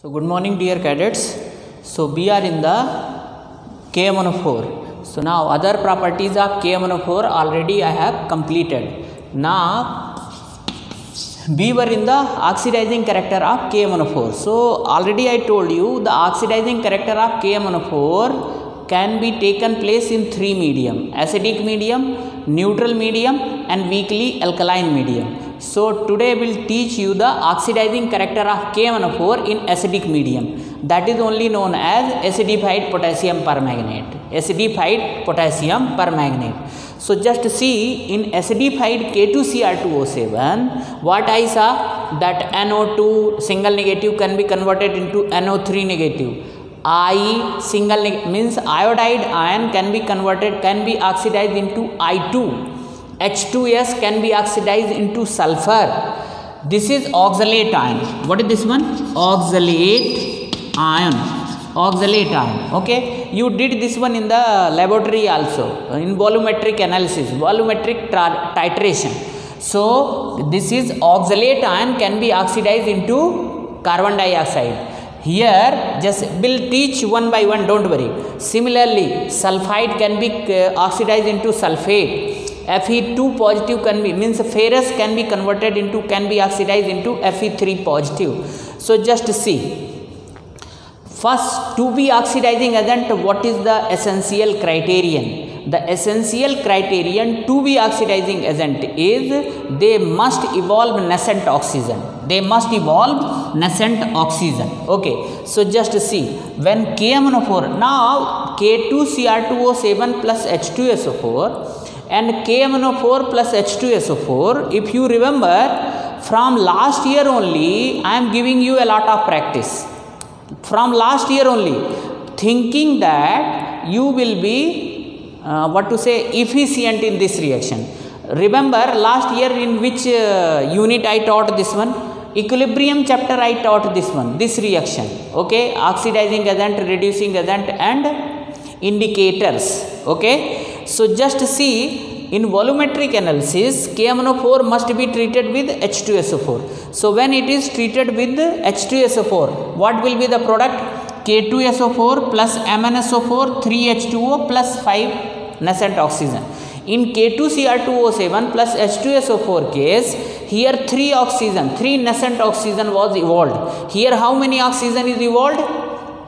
So good morning dear cadets. So we are in the KMnO4. So now other properties of KMnO4 already I have completed. Now we were in the oxidizing character of KMnO4. So already I told you the oxidizing character of KMnO4 can be taken place in three medium: acidic medium, neutral medium and weakly alkaline medium. So today I will teach you the oxidizing character of KMnO4 in acidic medium. That is only known as acidified potassium permanganate. Acidified potassium permanganate. So just see, in acidified K2Cr2O7, what I saw, that NO2 single negative can be converted into NO3 negative. I single means iodide ion can be converted, can be oxidized into I2. H2S can be oxidized into sulfur. This is oxalate ion. What is this one? Oxalate ion. Oxalate ion. Okay. You did this one in the laboratory also, in volumetric analysis, volumetric titration. So this is oxalate ion can be oxidized into carbon dioxide. Here just will teach one by one, don't worry. Similarly, sulfide can be oxidized into sulfate. Fe2 positive can be, means ferrous can be converted into, can be oxidized into Fe3 positive. So just see. First, to be oxidizing agent, what is the essential criterion? The essential criterion to be oxidizing agent is they must evolve nascent oxygen. They must evolve nascent oxygen. Okay. So just see, when KMnO4, now K2Cr2O7 plus H2SO4 and KMnO4 plus H2SO4, if you remember, from last year only, I am giving you a lot of practice. From last year only, thinking that you will be, efficient in this reaction. Remember, last year in which unit I taught this one? Equilibrium chapter I taught this one, this reaction. Okay, oxidizing agent, reducing agent and indicators. Okay, so just see, in volumetric analysis, KMnO4 must be treated with H2SO4. So when it is treated with H2SO4, what will be the product? K2SO4 plus MnSO4, 3H2O plus 5 nascent oxygen. In K2Cr2O7 plus H2SO4 case, here 3 oxygen, 3 nascent oxygen was evolved. Here how many oxygen is evolved?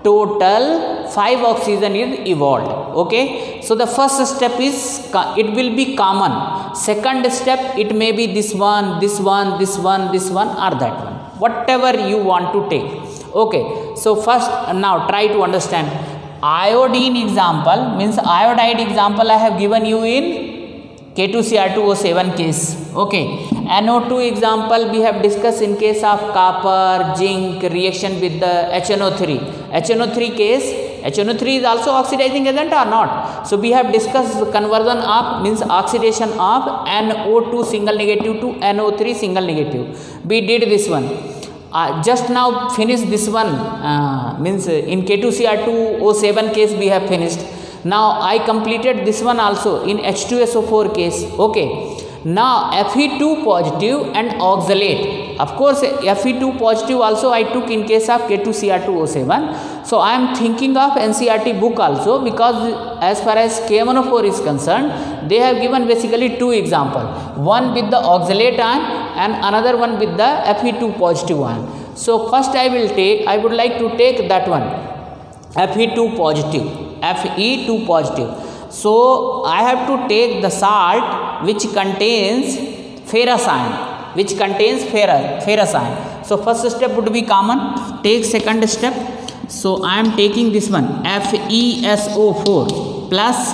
Total 5 oxygen is evolved. Okay. So the first step is, it will be common. Second step, it may be this one, this one, this one, this one or that one. Whatever you want to take. Okay. So first, now try to understand. Iodine example, means iodide example I have given you in K2Cr2O7 case. Okay. NO2 example we have discussed in case of copper, zinc reaction with the HNO3. HNO3 case, HNO3 is also oxidizing agent or not? So we have discussed conversion of, means oxidation of NO2 single negative to NO3 single negative. We did this one. Just now finish this one, means in K2Cr2O7 case we have finished. Now I completed this one also in H2SO4 case. Okay. Now Fe2 positive and oxalate. Of course Fe2 positive also I took in case of K2Cr2O7. So I am thinking of NCERT book also, because as far as KMnO4 is concerned, they have given basically 2 examples. One with the oxalate ion and another one with the Fe2 positive ion. So first I would like to take that one, Fe2 positive, Fe2 positive. So I have to take the salt which contains ferrous ion, ferrous ion. So first step would be common. Take second step. So I am taking this one, FeSO4 plus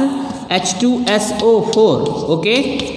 H2SO4. Okay.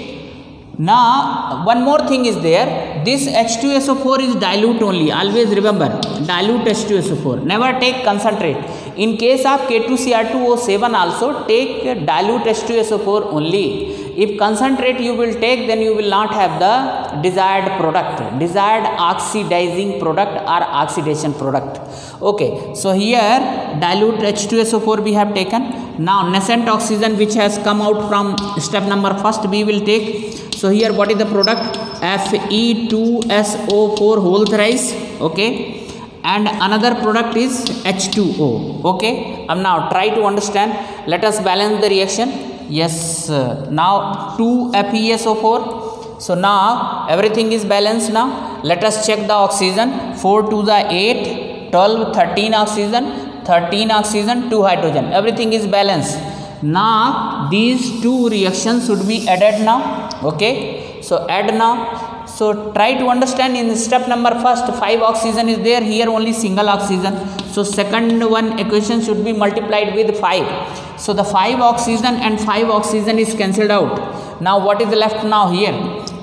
Now one more thing is there. This H2SO4 is dilute only. Always remember, dilute H2SO4. Never take concentrate. In case of K2Cr2O7 also, take dilute H2SO4 only. If concentrate you will take, then you will not have the desired product, desired oxidizing product or oxidation product. Okay. So here dilute H2SO4 we have taken. Now nascent oxygen which has come out from step number first we will take. So here what is the product? Fe2SO4 whole thrice. Okay. and another product is H2O. Okay, now try to understand. Let us balance the reaction. Yes, now 2FeSO4. so now everything is balanced. Now let us check the oxygen. 4 to the 8, 12, 13 oxygen, 13 oxygen, 2 hydrogen, everything is balanced. Now these two reactions should be added now. Okay, so add now. So try to understand. In step number first, 5 oxygen is there, here only single oxygen, so second one equation should be multiplied with 5. So the 5 oxygen and 5 oxygen is cancelled out. Now what is left now here?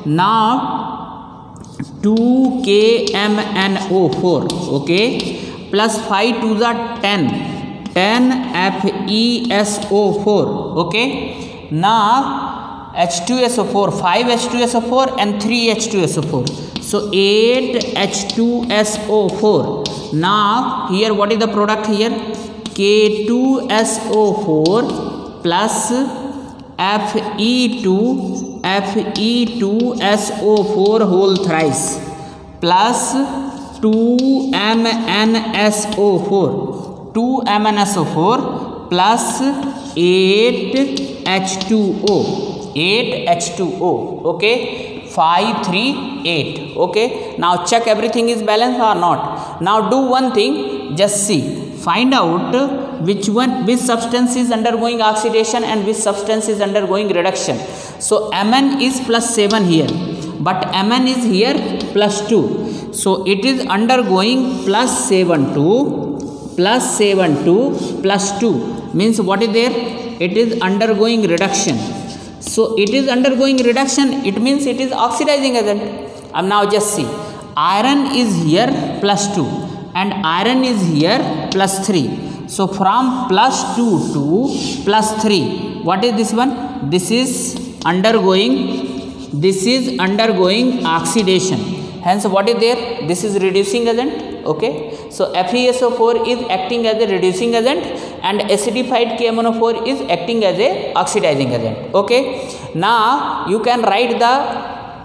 Now 2KMNO4, okay, plus 5 to the 10 FeSO4. okay, now H2SO4, 5 H2SO4 and 3 H2SO4, so 8 H2SO4. now here what is the product here? K2SO4 plus Fe2SO4 whole thrice plus 2MnSO4 plus 8H2O. Okay, 5, 3, 8. Okay, now check everything is balanced or not. Now do one thing, just see, find out which substance is undergoing oxidation and which substance is undergoing reduction. So Mn is plus 7 here, but Mn is here plus 2. So it is undergoing plus 7 to plus 2, means what is there? It is undergoing reduction. So it is undergoing reduction, it means it is oxidizing agent. Now just see, iron is here plus 2 and iron is here plus 3. So from plus 2 to plus 3, what is this one? This is undergoing oxidation. Hence what is there? This is reducing agent. Okay, so FeSO4 is acting as a reducing agent and acidified KMnO4 is acting as a oxidizing agent. Okay, now you can write the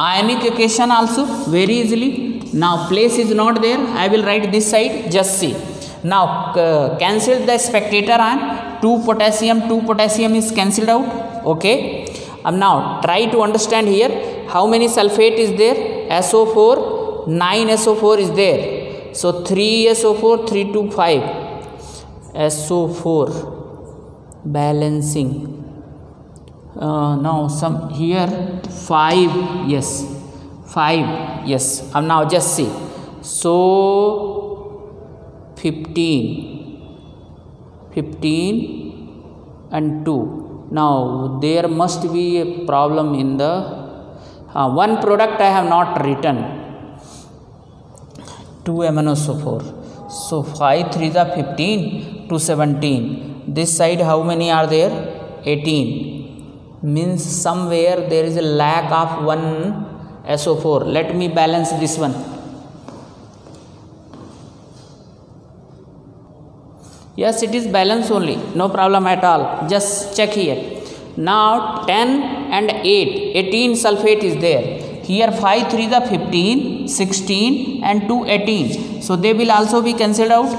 ionic equation also very easily. Now place is not there, I will write this side, just see. Now cancel the spectator ion, 2 potassium is cancelled out. Okay, now try to understand here how many sulfate is there? SO4, 9 SO4 is there. So 3SO4, 3 to 5 SO4 balancing. Now some here 5, yes 5, yes. Now just see, so 15 and 2. Now there must be a problem in the one product I have not written, 2MnSO4. So 5 3 is 15 to 17. This side how many are there? 18. Means somewhere there is a lack of one SO4. Let me balance this one. Yes, it is balanced only, no problem at all. Just check here. Now 10 and 8, 18 sulfate is there. Here 5 3 is 15, 16 and 2 18. So they will also be cancelled out.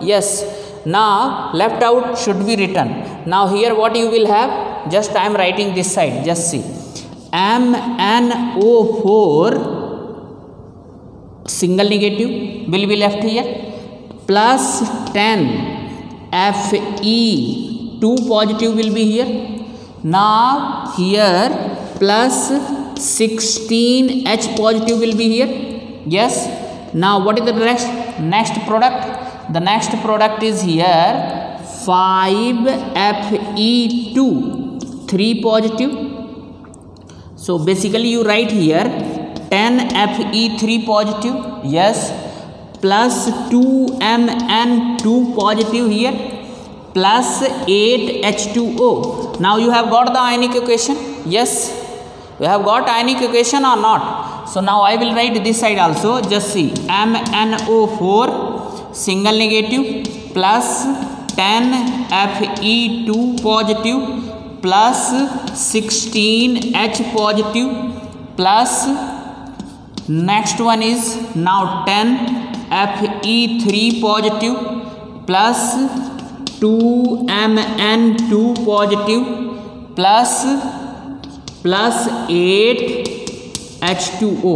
Yes. Now left out should be written. Now here what you will have? Just I am writing this side. Just see. MnO4 single negative will be left here plus 10 Fe2 positive will be here. Now here plus 16 H positive will be here. Yes. Now what is the next product? The next product is here 5 Fe2, 3 positive. So basically you write here 10 Fe3 positive, yes, plus 2Mn2 positive here, plus 8H2O. Now you have got the ionic equation. Yes, you have got ionic equation or not? So now I will write this side also. Just see, MnO4 single negative plus 10 Fe2 positive plus 16 H positive plus next one is now 10 Fe3 positive plus 2Mn2 positive plus 8H2O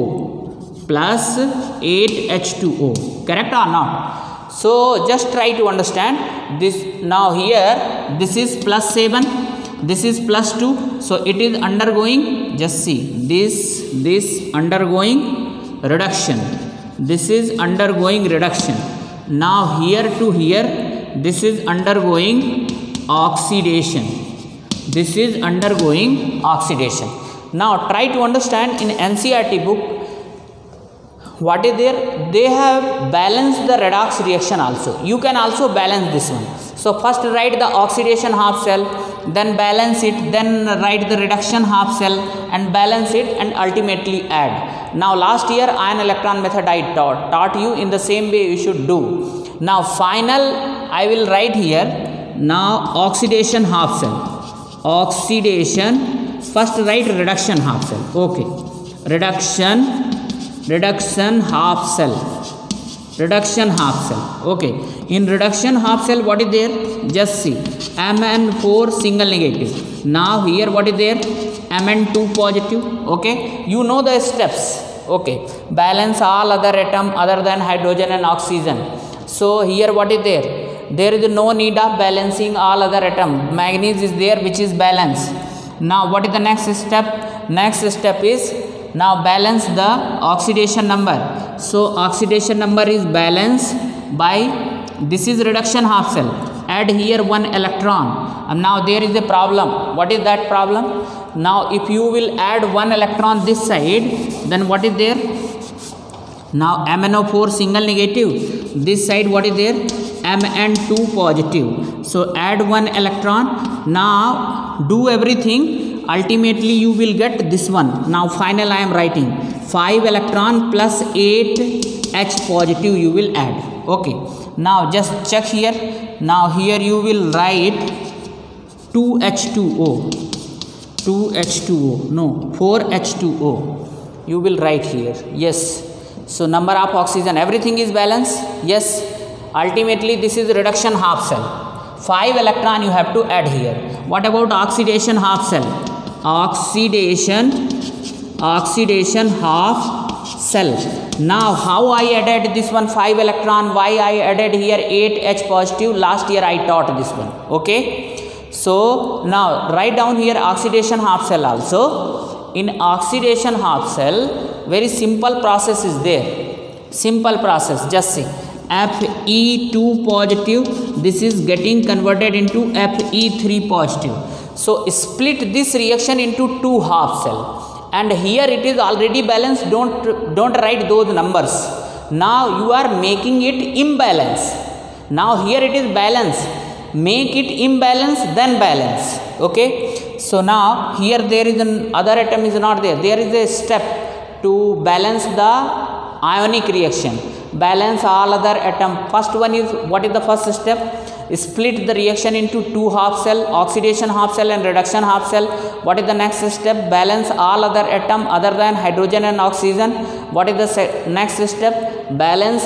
plus 8H2O. Correct or not? So just try to understand this. Now here this is plus 7, this is plus 2, so it is undergoing, just see, this undergoing reduction, this is undergoing reduction. Now here to here this is undergoing oxidation, this is undergoing oxidation. Now try to understand in NCERT book what is there. They have balanced the redox reaction also. You can also balance this one. So first write the oxidation half cell, then balance it, then write the reduction half cell and balance it, and ultimately add. Now last year ion electron method I taught you, in the same way you should do. Now final I will write here. Now oxidation half cell, oxidation, first write reduction half cell. Okay, reduction half cell, reduction half cell. Okay, in reduction half cell what is there, just see, Mn4 single negative. Now here what is there, Mn2 positive. Okay, you know the steps. Okay, balance all other atom other than hydrogen and oxygen. So here what is there, there is no need of balancing all other atom. Manganese is there which is balanced. Now what is the next step? Next step is now balance the oxidation number. So oxidation number is balanced by, this is reduction half cell, add here 1 electron. And now there is a problem. What is that problem? Now if you will add 1 electron this side, then what is there? Now MnO4 single negative, this side what is there, Mn2 positive. So add 1 electron. Now do everything, ultimately you will get this one. Now final I am writing 5 electron plus 8H positive you will add. Okay, now just check here. Now here you will write 2H2O, 4H2O you will write here. Yes, so number of oxygen, everything is balanced. Yes, ultimately this is reduction half cell, 5 electron you have to add here. What about oxidation half cell? Oxidation half cell. Now how I added this one 5 electron, why I added here 8H positive? Last year I taught this one. Okay, so now write down here oxidation half cell also. In oxidation half cell very simple process is there, simple process. Just see, Fe2 positive, this is getting converted into Fe3 positive. So split this reaction into 2 half cell, and here it is already balanced. Don't write those numbers. Now you are making it imbalance. Now here it is balance, make it imbalance then balance. Okay, so now here there is an other atom is not there. There is a step to balance the ionic reaction, balance all other atom. First one is, what is the first step? Split the reaction into 2 half cell, oxidation half cell and reduction half cell. What is the next step? Balance all other atom other than hydrogen and oxygen. What is the next step? Balance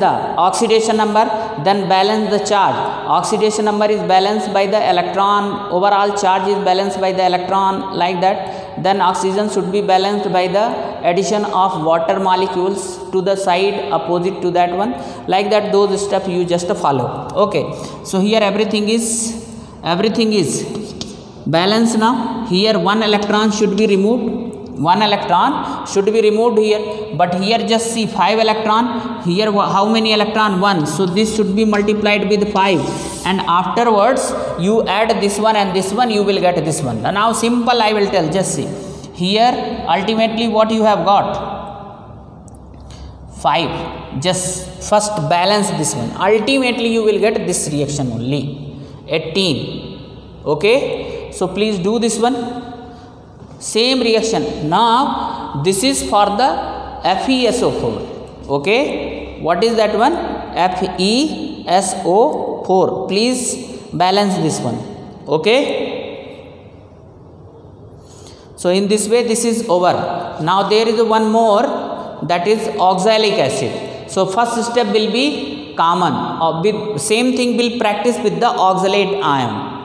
the oxidation number, then balance the charge. Oxidation number is balanced by the electron, overall charge is balanced by the electron, like that. Then oxygen should be balanced by the addition of water molecules to the side opposite to that one, like that. Those steps you just follow. Okay, so here everything is balanced. Now here 1 electron should be removed, 1 electron should be removed here, but here just see 5 electron. Here how many electron? 1. So this should be multiplied with 5, and afterwards you add this one and this one, you will get this one. Now simple I will tell. Just see here, ultimately what you have got, 5. Just first balance this one, ultimately you will get this reaction only, 18. Okay, so please do this one. Same reaction. Now this is for the FeSO4. Okay, what is that one? FeSO4. Please balance this one. Okay, so in this way this is over. Now there is one more that is oxalic acid. So first step will be common, or with same thing will practice with the oxalate ion.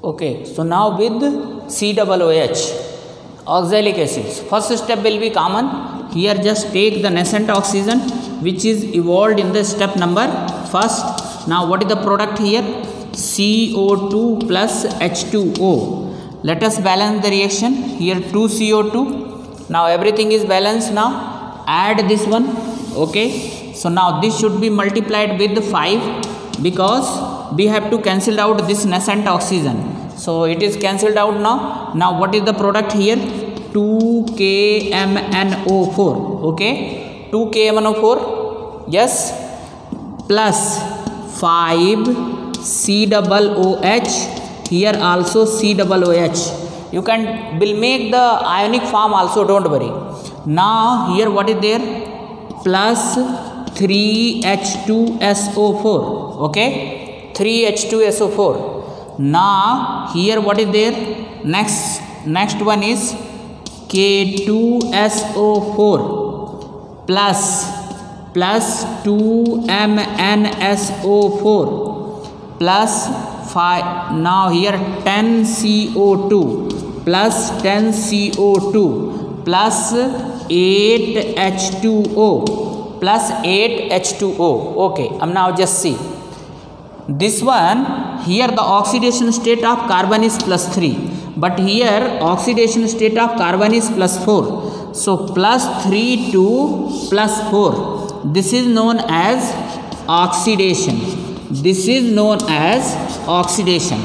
Okay, so now with COOH, oxalic acids, first step will be common. Here just take the nascent oxygen which is evolved in the step number first. Now what is the product here? CO2 plus H2O. Let us balance the reaction. Here 2 CO2. Now everything is balanced. Now add this one. Okay, so now this should be multiplied with 5 because we have to cancel out this nascent oxygen. So it is cancelled out now. Now what is the product here? 2KMNO4. Okay, 2KMNO4. Yes, plus 5 COOH. Here also COOH. You will make the ionic form also, don't worry. Now here what is there? Plus 3H2SO4. Okay, 3H2SO4. Now here what is there? Next one is K2SO4 plus 2MnSO4 plus 5. Now here 10CO2 plus 10CO2 plus 8H2O plus 8H2O. Okay, now just see this one. Here the oxidation state of carbon is plus 3, but here oxidation state of carbon is plus 4. So plus 3 to plus 4. This is known as oxidation. This is known as oxidation.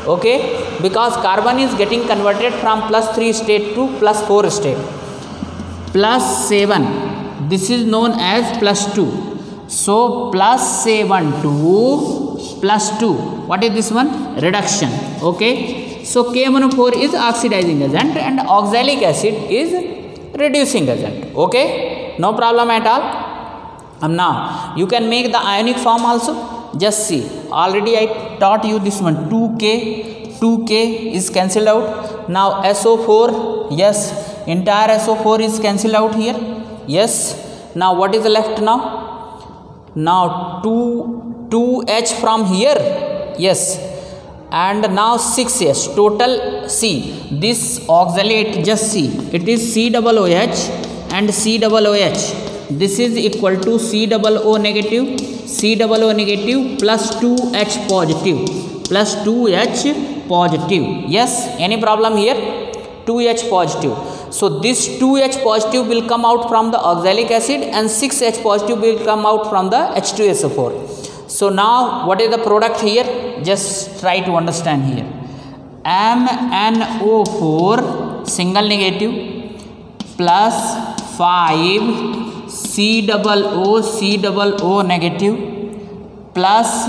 Okay, because carbon is getting converted from plus 3 state to plus 4 state. Plus 7. This is known as plus 2. So plus 7 to plus 2. What is this one? Reduction. Okay, so KMNO4 is oxidizing agent and oxalic acid is reducing agent. Okay, no problem at all. Now you can make the ionic form also. Just see, already I taught you this one. 2K is cancelled out. Now SO4, yes, entire SO4 is cancelled out here. Yes, now what is left now? Now 2H from here, yes, and now 6H total. See this oxalate, just see, it is COOH and COOH. This is equal to COO negative plus 2H positive. Yes, any problem here? 2H positive. So this 2H positive will come out from the oxalic acid and 6H positive will come out from the H2SO4. So now what is the product here? Just try to understand here. MnO4 single negative plus 5 COO negative plus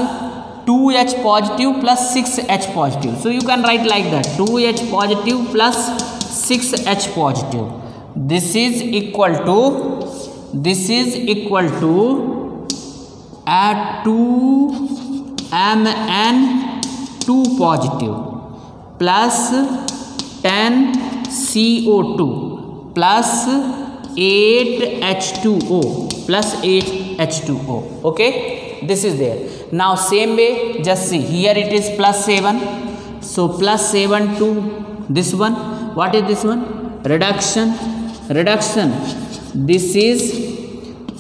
2H positive plus 6H positive. So you can write like that, 2H positive plus 6H positive. This is equal to 2Mn2 positive plus 10 CO2 plus 8H2O plus 8H2O. Okay, this is there. Now same way, just see, here it is plus 7. So plus 7 to this one. What is this one? Reduction. This is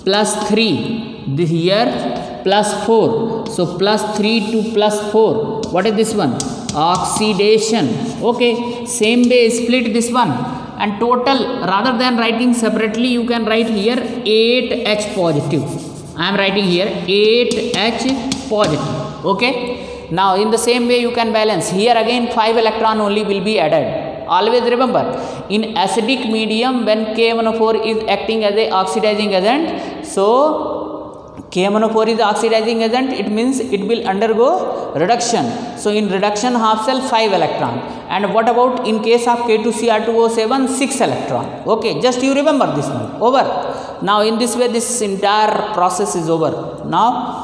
plus 3. This here plus 4. So plus 3 to plus 4. What is this one? Oxidation. Okay, same way split this one. And total, rather than writing separately, you can write here 8H positive. I am writing here 8H positive. Okay. Now in the same way you can balance. Here again 5 electron only will be added. Always remember, in acidic medium when KMNO4 is acting as a oxidizing agent, so KMNO4 is oxidizing agent, it means it will undergo reduction. So in reduction half cell 5 electron. And what about in case of K2Cr2O7 6 electron. Okay, just you remember this one. Over. Now in this way this entire process is over. Now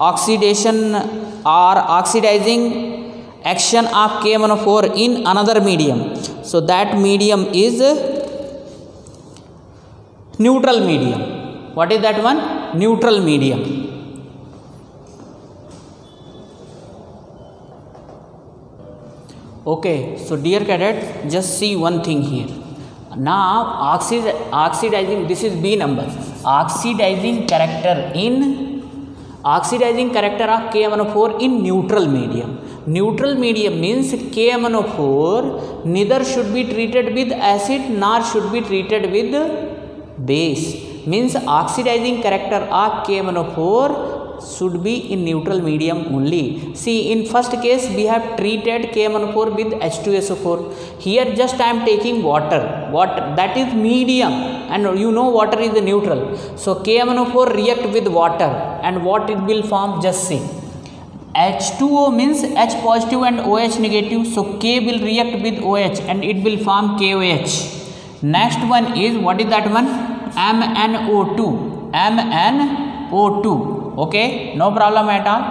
oxidation or oxidizing action of KMnO4 in another medium. So that medium is neutral medium. What is that one? Neutral medium. Okay, so dear cadets, just see one thing here. Now oxidizing, this is B number, oxidizing character of KMnO4 in neutral medium. Neutral medium means KMnO4 neither should be treated with acid nor should be treated with base. Means oxidizing character of KMnO4 should be in neutral medium only. See, in first case we have treated KMnO4 with H2SO4. Here just I am taking water that is medium, and you know water is neutral. So KMnO4 react with water, and what it will form, just see. H2O means H positive and OH negative, so K will react with OH and it will form KOH. Next one is, what is that one? MnO2. Okay, no problem at all.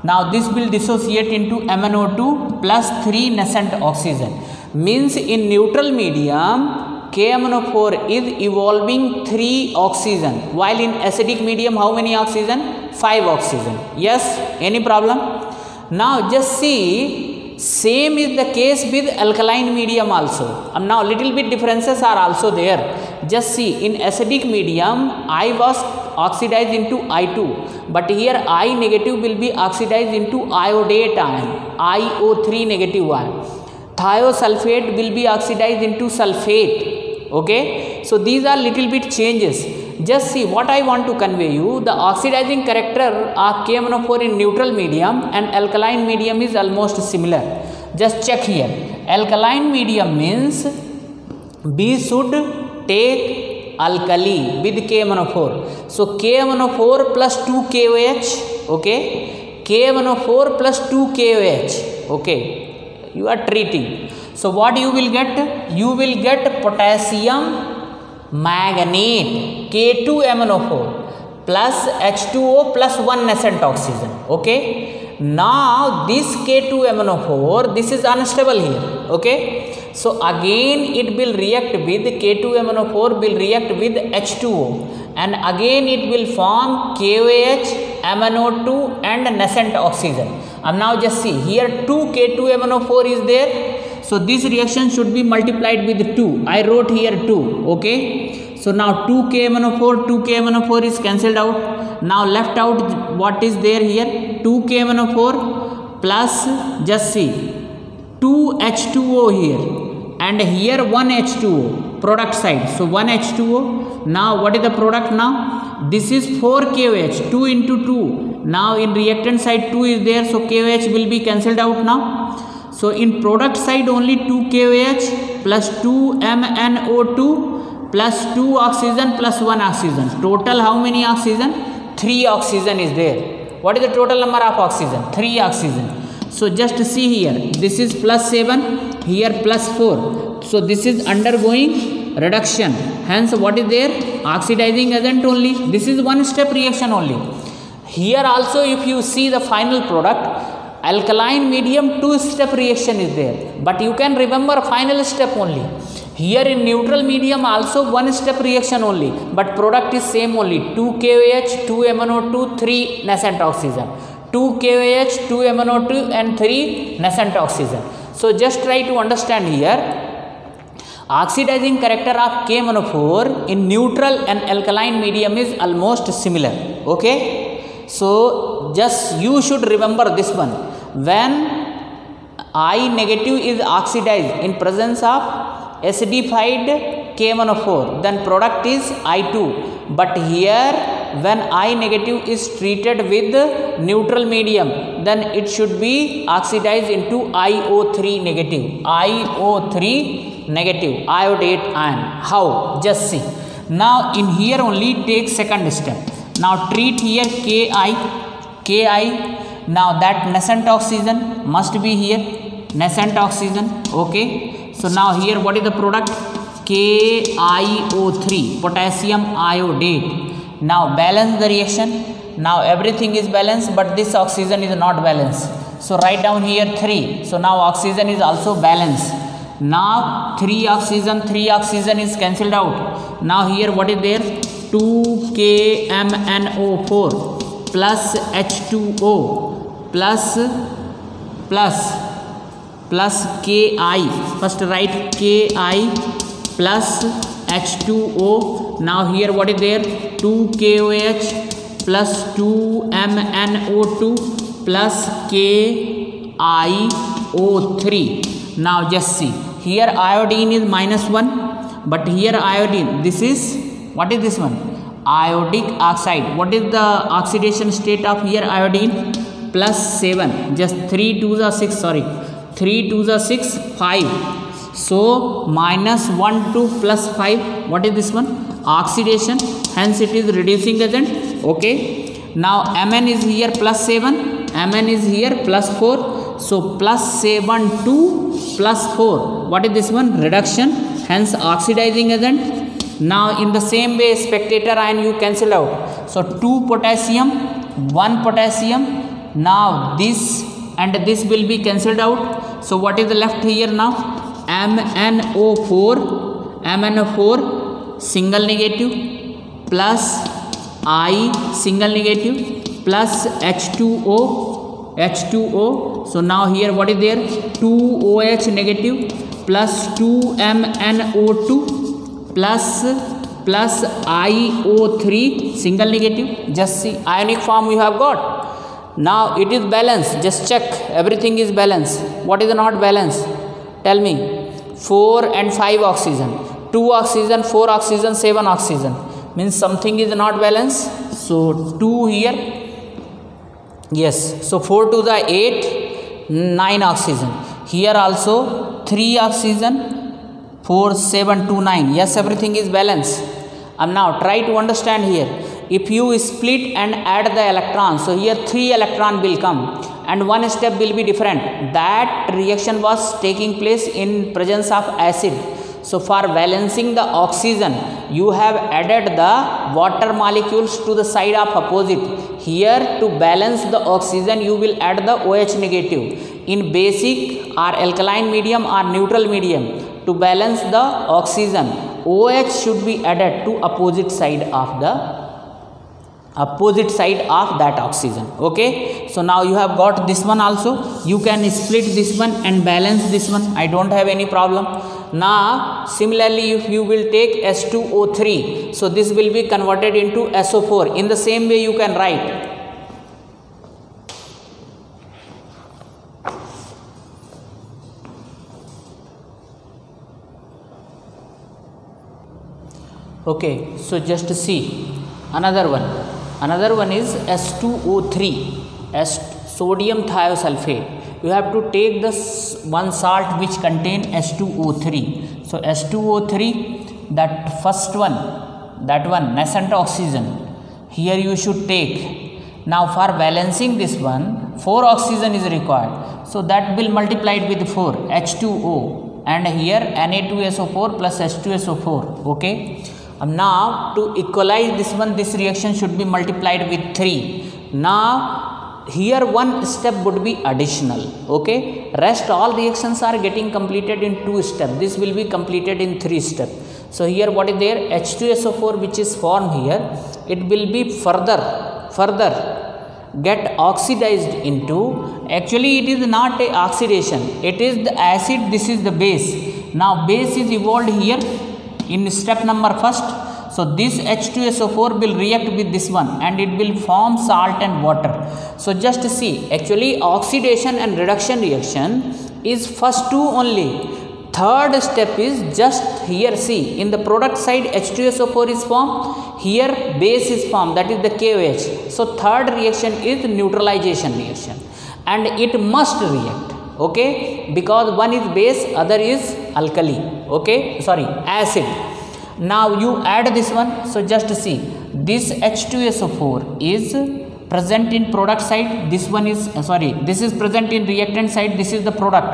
Now this will dissociate into MnO2 plus 3 nascent oxygen. Means in neutral medium KMnO4 is evolving 3 oxygen, while in acidic medium how many oxygen? 5 oxygen. Yes, any problem? Now just see, same is the case with alkaline medium also. Now little bit differences are also there. Just see, in acidic medium I was oxidized into I2, but here I negative will be oxidized into iodate ion, IO3 negative ion. Thiosulfate will be oxidized into sulfate. Okay, so these are little bit changes. Just see what I want to convey you. The oxidizing character of KMnO4 in neutral medium and alkaline medium is almost similar. Just check here. Alkaline medium means B should take alkali with KMnO4. So KMnO4 plus 2 KOH. Okay, KMnO4 plus 2 KOH. Okay, you are treating. So what you will get? You will get potassium manganate K2MnO4 plus H2O plus 1 nascent oxygen. Okay, now this K2MnO4, this is unstable here. Okay, so again it will react with K2MnO4 will react with H2O, and again it will form KOH, MnO2 and nascent oxygen. And now just see here 2 K2MnO4 is there. So this reaction should be multiplied with 2. I wrote here 2. Okay. So now 2 KMnO4 is cancelled out. Now left out what is there here? 2 KMnO4 plus, just see, 2 H2O here, and here 1 H2O product side. So 1 H2O. Now what is the product now? This is 4 KOH, 2 into 2. Now in reactant side 2 is there, so KOH will be cancelled out now. So in product side only 2 KOH plus 2 MnO2 plus 2 oxygen plus 1 oxygen. Total how many oxygen? 3 oxygen is there. What is the total number of oxygen? 3 oxygen. So just see here, this is plus 7, here plus 4. So this is undergoing reduction. Hence what is there? Oxidizing agent only. This is one step reaction only. Here also if you see the final product, alkaline medium 2-step reaction is there, but you can remember final step only. Here in neutral medium also 1-step reaction only, but product is same only, 2 KOH, 2 MnO2, 3 nascent oxygen, 2 KOH, 2 MnO2 and 3 nascent oxygen. So just try to understand here, oxidizing character of KMnO4 in neutral and alkaline medium is almost similar. Okay, so just you should remember this one. When I negative is oxidized in presence of acidified KMnO4, then product is I2. But here when I negative is treated with neutral medium, then it should be oxidized into IO3 negative. IO3 negative, iodate ion. How? Just see. Now in here only take second step. Now treat here Ki. Now that nascent oxygen must be here, nascent oxygen. Okay, so now here what is the product? KiO3, potassium iodate. Now balance the reaction. Now everything is balanced, but this oxygen is not balanced. So write down here 3. So now oxygen is also balanced. Now 3 oxygen is cancelled out. Now here what is there? 2KMNO4 plus H2O plus Ki. First write Ki plus H2O. Now here what is there? 2KOH plus 2MNO2 plus KiO3. Now just see, here iodine is -1, but here iodine, this is, what is this one? Iodic oxide. What is the oxidation state of here iodine? +7. Just 3 2s are 6, sorry. 3 2s are 6, 5. So -1 2 plus 5. What is this one? Oxidation. Hence it is reducing agent. Okay. Now Mn is here +7. Mn is here +4. So +7 2 +4. What is this one? Reduction. Hence oxidizing agent. Now in the same way spectator ion you cancel out. So 2 potassium, 1 potassium. Now this and this will be cancelled out. So what is left here now? MnO4 single negative plus I single negative plus H2O. So now here what is there? 2OH negative plus 2MnO2 plus IO3 single negative. Just see, ionic form you have got. Now it is balanced. Just check, everything is balanced. What is not balanced? Tell me. 4 and 5 oxygen, 2 oxygen, 4 oxygen, 7 oxygen. Means something is not balanced. So 2 here. Yes. So 4 to the 8, 9 oxygen. Here also 3 oxygen, 4 7 2 9. Yes, everything is balanced. Now try to understand here. If you split and add the electrons, so here 3 electron will come and one step will be different. That reaction was taking place in presence of acid. So for balancing the oxygen, you have added the water molecules to the side of opposite. Here to balance the oxygen, you will add the OH negative. In basic or alkaline medium or neutral medium, to balance the oxygen, OH should be added to opposite side of that oxygen. Okay. So now you have got this one also. You can split this one and balance this one. I don't have any problem. Now similarly, if you will take H2O3, so this will be converted into SO4. In the same way you can write. Okay, so just see another one. Another one is S2O3, sodium thiosulfate. You have to take this one salt which contain H2O3. So H2O3, that first one, that one nascent oxygen, here you should take. Now for balancing this one, 4 oxygen is required. So that will multiply it with 4, H2O, and here Na2SO4 plus H2SO4. Okay. Now to equalize this one, this reaction should be multiplied with 3. Now here one step would be additional. Okay. Rest all reactions are getting completed in 2 steps. This will be completed in 3 steps. So here what is there? H2SO4 which is formed here, it will be further get oxidized into, actually it is not a oxidation, it is the acid, this is the base. Now base is evolved here in step number first. So this H2SO4 will react with this one and it will form salt and water. So just see, actually oxidation and reduction reaction is first 2 only. Third step is just here, see, in the product side H2SO4 is formed, here base is formed, that is the KOH. So third reaction is neutralization reaction and it must react. Okay, because one is base, other is alkali. Okay, sorry, acid. Now you add this one. So just see, this H2SO4 is present in product side, this one is this is present in reactant side, this is the product.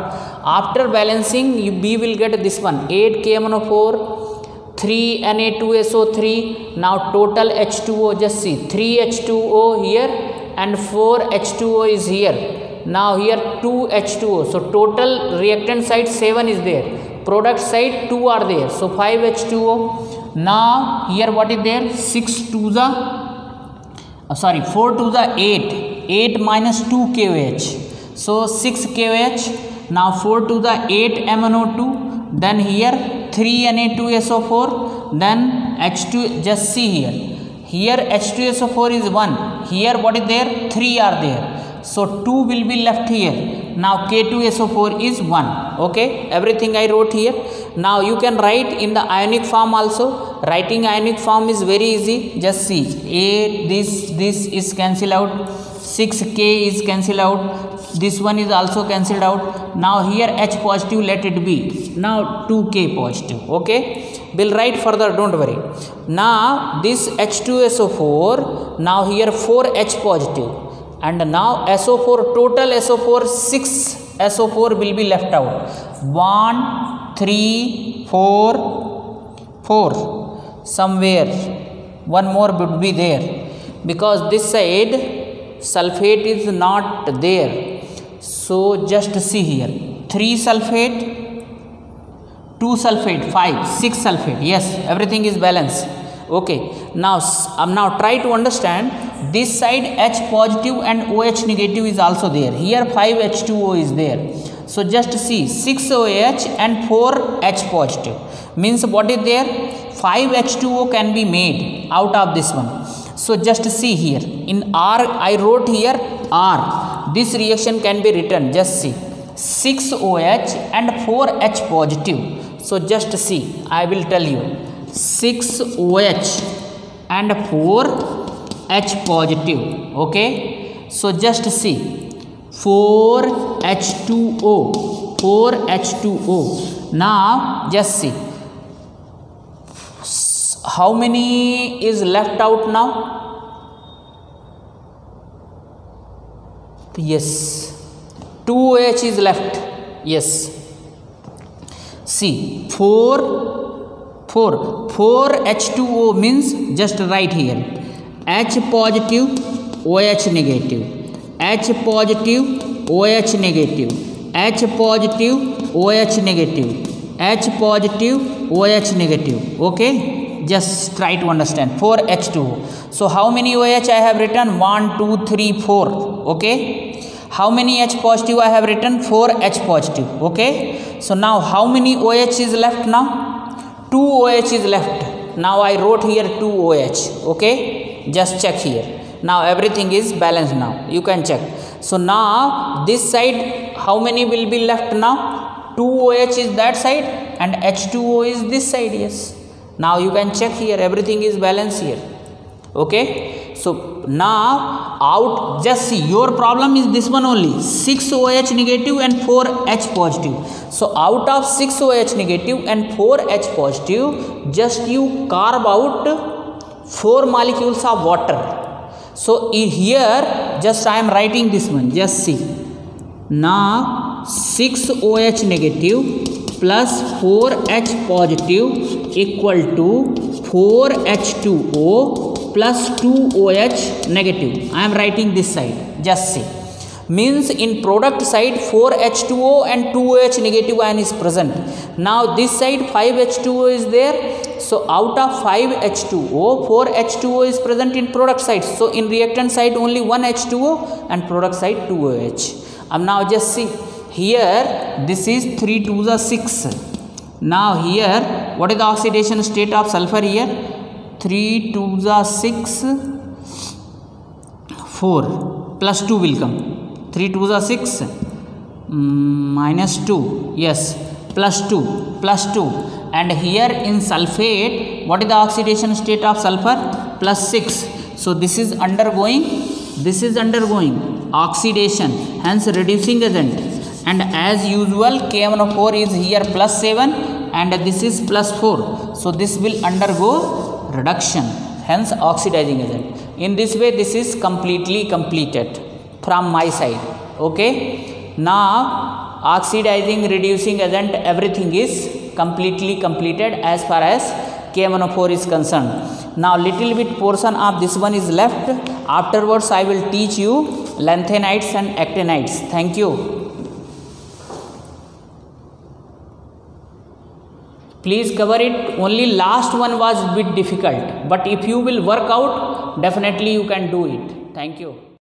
After balancing, B will get this one, 8 KMNO4, 3 Na2SO3. Now total H2O, just see, 3 H2O here and 4 H2O is here. Now here 2H2O. So total reactant side 7 is there. Product side 2 are there. So 5H2O. Now here what is there? 4 to the 8. 8 minus 2 KOH. So 6 KOH. Now 4 to the 8 MnO2. Then here 3 Na2SO4. Then H2. Just see here. Here H2SO4 is 1. Here what is there? 3 are there. So 2 will be left here. Now K2SO4 is 1. Okay, everything I wrote here. Now you can write in the ionic form also. Writing ionic form is very easy. Just see. This is cancelled out. 6K is cancelled out. This one is also cancelled out. Now here H positive, let it be. Now 2K positive. Okay, we'll write further, don't worry. Now this H2SO4. Now here 4H positive. And now SO4, total SO4, 6 SO4 will be left out. 1, 3, 4, 4. Somewhere one more would be there. Because this side sulfate is not there. So just see here. 3 sulfate, 2 sulfate, 5, 6 sulfate. Yes, everything is balanced. Okay, now try to understand. This side H positive and OH negative is also there. Here 5H2O is there. So just see 6OH and 4H positive. Means what is there? 5H2O can be made out of this one. So just see here. In R I wrote here R. This reaction can be written. Just see 6OH and 4H positive. So just see. I will tell you. 6OH and 4H positive. Okay, so just see 4H2O. Now just see how many is left out now. Yes, 2OH is left. Yes, see 4H2O means just write here H positive OH negative, H positive OH negative, H positive OH negative, H positive OH negative. Okay, just try to understand 4H2O. So how many OH I have written? 1, 2, 3, 4. Okay, how many H positive I have written? 4H positive. Okay, so now how many OH is left now? 2 OH is left. Now I wrote here 2 OH. Okay, just check here. Now everything is balanced. Now you can check. So now this side how many will be left now? 2 OH is that side and H2O is this side. Yes, now you can check here, everything is balanced here. Okay, so now out, just see, your problem is this one only, 6 OH negative and 4H positive. So out of 6 OH negative and 4H positive, just you carve out 4 molecules of water. So here just I am writing this one. Just see. Now 6 OH negative plus 4H positive equal to 4H2O plus 2OH negative. I am writing this side. Just see. Means in product side 4H2O and 2OH negative ion is present. Now this side 5H2O is there. So out of 5H2O, 4H2O is present in product side. So in reactant side only 1H2O and product side 2OH. Now just see. Here this is 3 to the 6. Now here what is the oxidation state of sulfur here? 3 to the 6, 4 plus 2 will come. 3 to the 6 minus 2, yes, plus 2, and here in sulfate what is the oxidation state of sulfur? Plus 6. So this is undergoing oxidation, hence reducing agent, and as usual KMnO4 is here plus 7 and this is plus 4. So this will undergo reduction, hence oxidizing agent. In this way this is completely completed from my side. Okay, now oxidizing, reducing agent, everything is completely completed as far as KMnO4 is concerned. Now little bit portion of this one is left. Afterwards I will teach you lanthanides and actinides. Thank you. Please cover it. Only last one was a bit difficult, but if you will work out, definitely you can do it. Thank you.